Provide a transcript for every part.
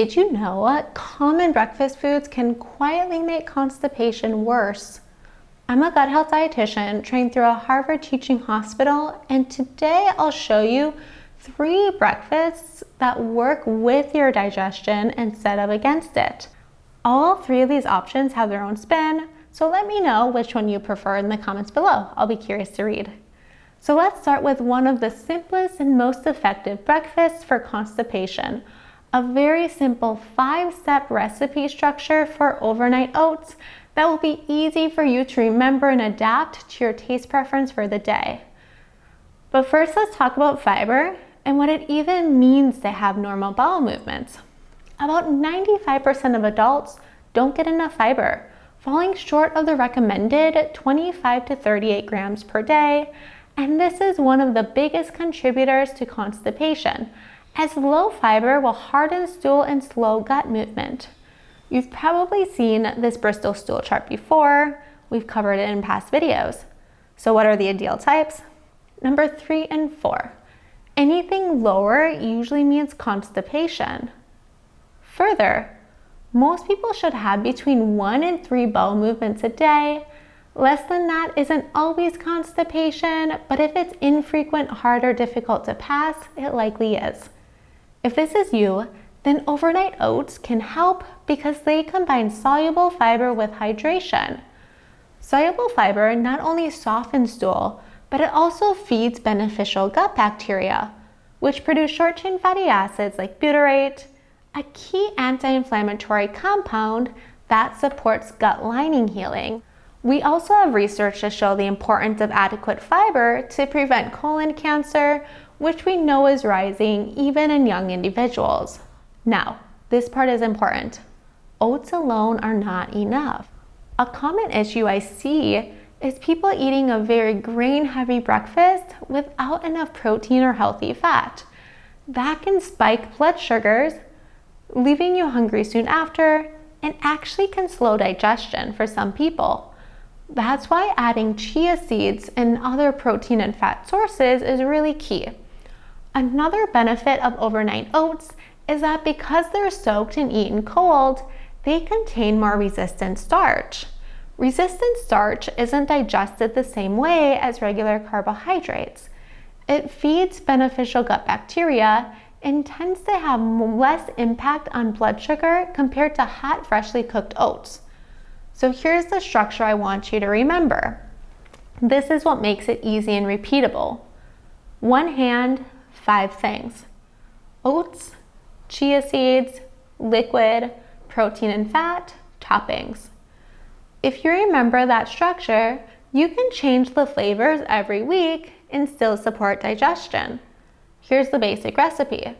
Did you know common breakfast foods can quietly make constipation worse? I'm a gut health dietitian trained through a Harvard teaching hospital, and today I'll show you 3 breakfasts that work with your digestion instead of against it. All 3 of these options have their own spin, so let me know which one you prefer in the comments below. I'll be curious to read. So let's start with one of the simplest and most effective breakfasts for constipation. A very simple 5-step recipe structure for overnight oats that will be easy for you to remember and adapt to your taste preference for the day. But first, let's talk about fiber and what it even means to have normal bowel movements. About 95% of adults don't get enough fiber, falling short of the recommended 25 to 38 grams per day, and this is one of the biggest contributors to constipation, as low fiber will harden stool and slow gut movement. You've probably seen this Bristol stool chart before. We've covered it in past videos. So what are the ideal types? Number 3 and 4. Anything lower usually means constipation. Further, most people should have between 1 and 3 bowel movements a day. Less than that isn't always constipation, but if it's infrequent, hard, or difficult to pass, it likely is. If this is you, then overnight oats can help because they combine soluble fiber with hydration. Soluble fiber not only softens stool, but it also feeds beneficial gut bacteria, which produce short-chain fatty acids like butyrate, a key anti-inflammatory compound that supports gut lining healing. We also have research to show the importance of adequate fiber to prevent colon cancer, which we know is rising even in young individuals. Now, this part is important. Oats alone are not enough. A common issue I see is people eating a very grain-heavy breakfast without enough protein or healthy fat. That can spike blood sugars, leaving you hungry soon after, and actually can slow digestion for some people. That's why adding chia seeds and other protein and fat sources is really key. Another benefit of overnight oats is that because they're soaked and eaten cold, they contain more resistant starch. Resistant starch isn't digested the same way as regular carbohydrates. It feeds beneficial gut bacteria and tends to have less impact on blood sugar compared to hot, freshly cooked oats. So here's the structure I want you to remember. This is what makes it easy and repeatable. 1 hand, 5 things: oats, chia seeds, liquid, protein and fat, toppings. If you remember that structure, you can change the flavors every week and still support digestion. Here's the basic recipe.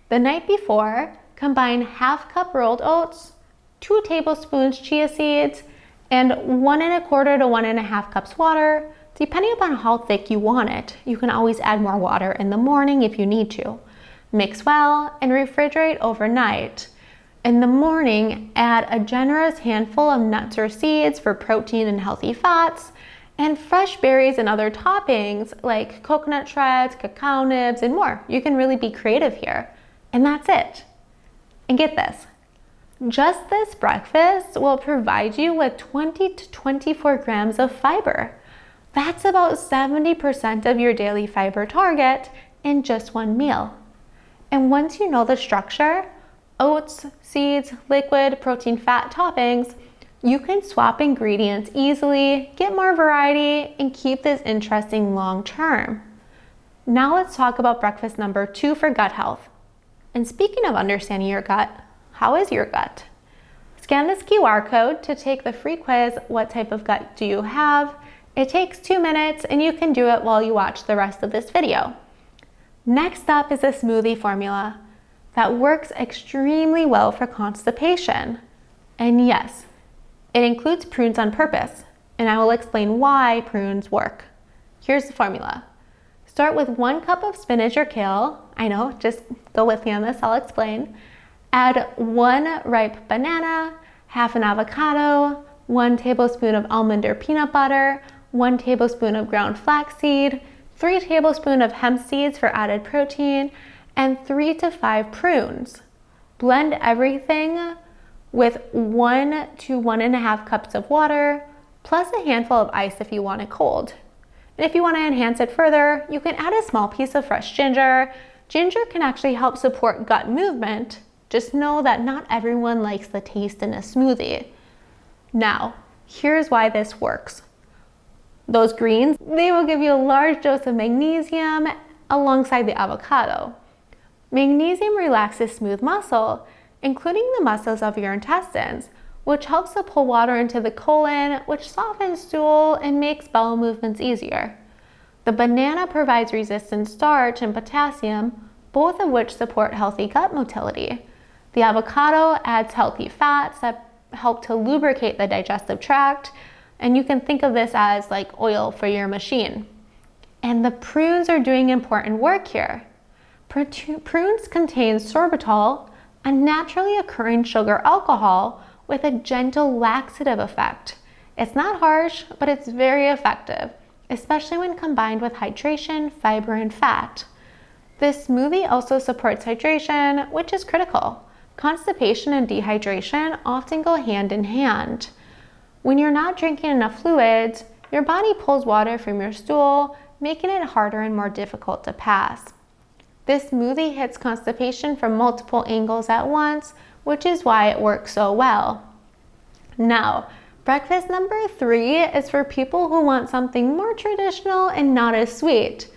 The night before, combine ½ cup rolled oats, 2 tablespoons chia seeds, and 1 1/4 to 1 1/2 cups water, depending upon how thick you want it. You can always add more water in the morning if you need to. Mix well and refrigerate overnight. In the morning, add a generous handful of nuts or seeds for protein and healthy fats, and fresh berries and other toppings like coconut shreds, cacao nibs, and more. You can really be creative here. And that's it. And get this. Just this breakfast will provide you with 20 to 24 grams of fiber. That's about 70% of your daily fiber target in just one meal. And once you know the structure, oats, seeds, liquid, protein, fat, toppings, you can swap ingredients easily, get more variety, and keep this interesting long term. Now let's talk about breakfast number 2 for gut health. And speaking of understanding your gut, how is your gut? Scan this QR code to take the free quiz, What Type of Gut Do You Have? It takes 2 minutes and you can do it while you watch the rest of this video. Next up is a smoothie formula that works extremely well for constipation. And yes, it includes prunes on purpose, and I will explain why prunes work. Here's the formula. Start with 1 cup of spinach or kale. I know, just go with me on this, I'll explain. Add 1 ripe banana, half an avocado, 1 tablespoon of almond or peanut butter, 1 tablespoon of ground flaxseed, 3 tablespoons of hemp seeds for added protein, and 3 to 5 prunes. Blend everything with 1 to 1.5 cups of water, plus a handful of ice if you want it cold. And if you want to enhance it further, you can add a small piece of fresh ginger. Ginger can actually help support gut movement. Just know that not everyone likes the taste in a smoothie. Now, here's why this works. Those greens, they will give you a large dose of magnesium alongside the avocado. Magnesium relaxes smooth muscle, including the muscles of your intestines, which helps to pull water into the colon, which softens stool and makes bowel movements easier. The banana provides resistant starch and potassium, both of which support healthy gut motility. The avocado adds healthy fats that help to lubricate the digestive tract, and you can think of this as like oil for your machine. And the prunes are doing important work here. Prunes contain sorbitol, a naturally occurring sugar alcohol with a gentle laxative effect. It's not harsh, but it's very effective, especially when combined with hydration, fiber, and fat. This smoothie also supports hydration, which is critical. Constipation and dehydration often go hand in hand. When you're not drinking enough fluids, your body pulls water from your stool, making it harder and more difficult to pass. This smoothie hits constipation from multiple angles at once, which is why it works so well. Now, breakfast number 3 is for people who want something more traditional and not as sweet.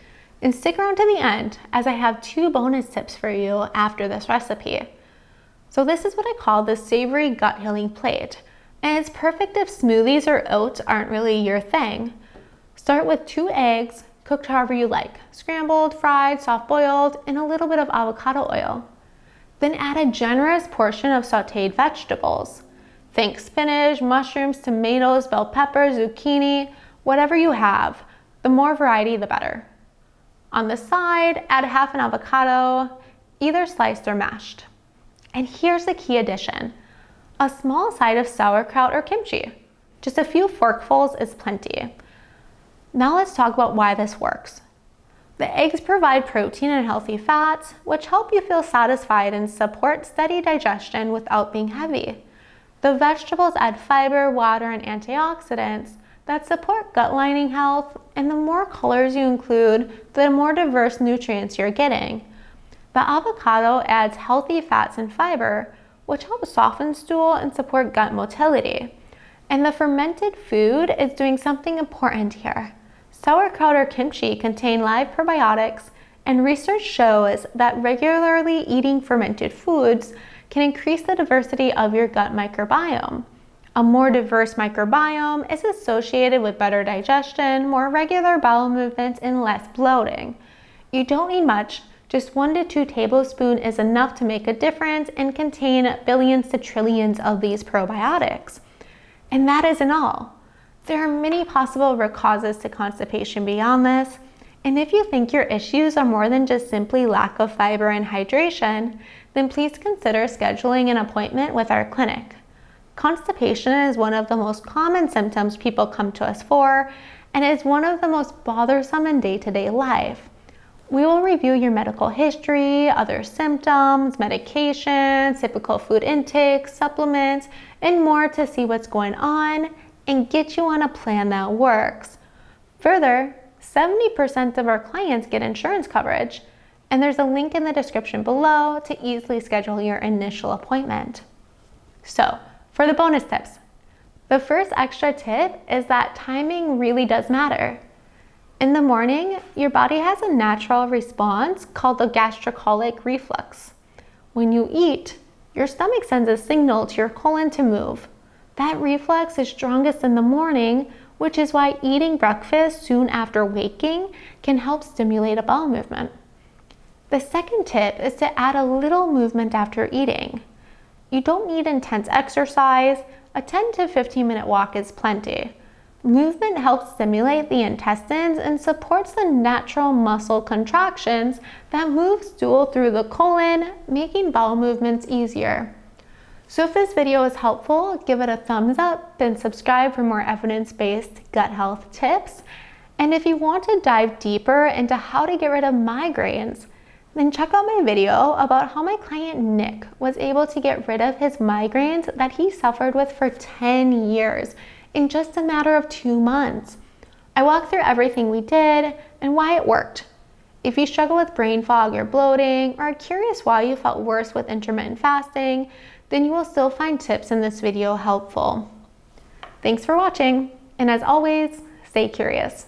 And stick around to the end, as I have 2 bonus tips for you after this recipe. So this is what I call the savory gut healing plate, and it's perfect if smoothies or oats aren't really your thing. Start with 2 eggs, cooked however you like, scrambled, fried, soft-boiled, and a little bit of avocado oil. Then add a generous portion of sauteed vegetables. Think spinach, mushrooms, tomatoes, bell peppers, zucchini, whatever you have. The more variety, the better. On the side, add half an avocado, either sliced or mashed. And here's the key addition: a small side of sauerkraut or kimchi. Just a few forkfuls is plenty. Now let's talk about why this works. The eggs provide protein and healthy fats, which help you feel satisfied and support steady digestion without being heavy. The vegetables add fiber, water, and antioxidants that support gut lining health, and the more colors you include, the more diverse nutrients you're getting. The avocado adds healthy fats and fiber, which helps soften stool and support gut motility. And the fermented food is doing something important here. Sauerkraut or kimchi contain live probiotics, and research shows that regularly eating fermented foods can increase the diversity of your gut microbiome. A more diverse microbiome is associated with better digestion, more regular bowel movements, and less bloating. You don't need much. Just 1 to 2 tablespoons is enough to make a difference and contain billions to trillions of these probiotics. And that isn't all. There are many possible root causes to constipation beyond this, and if you think your issues are more than just simply lack of fiber and hydration, then please consider scheduling an appointment with our clinic. Constipation is one of the most common symptoms people come to us for, and is one of the most bothersome in day-to-day life. We will review your medical history, other symptoms, medications, typical food intake, supplements, and more to see what's going on and get you on a plan that works. Further, 70% of our clients get insurance coverage, and there's a link in the description below to easily schedule your initial appointment. So, for the bonus tips, the first extra tip is that timing really does matter. In the morning, your body has a natural response called the gastrocolic reflex. When you eat, your stomach sends a signal to your colon to move. That reflex is strongest in the morning, which is why eating breakfast soon after waking can help stimulate a bowel movement. The second tip is to add a little movement after eating. You don't need intense exercise. A 10 to 15-minute walk is plenty. Movement helps stimulate the intestines and supports the natural muscle contractions that move stool through the colon, making bowel movements easier. So if this video is helpful, give it a thumbs up and subscribe for more evidence-based gut health tips. And if you want to dive deeper into how to get rid of migraines, then check out my video about how my client Nick was able to get rid of his migraines that he suffered with for 10 years in just a matter of 2 months. I walked through everything we did and why it worked. If you struggle with brain fog or bloating, or are curious why you felt worse with intermittent fasting, then you will still find tips in this video helpful. Thanks for watching, and as always, stay curious.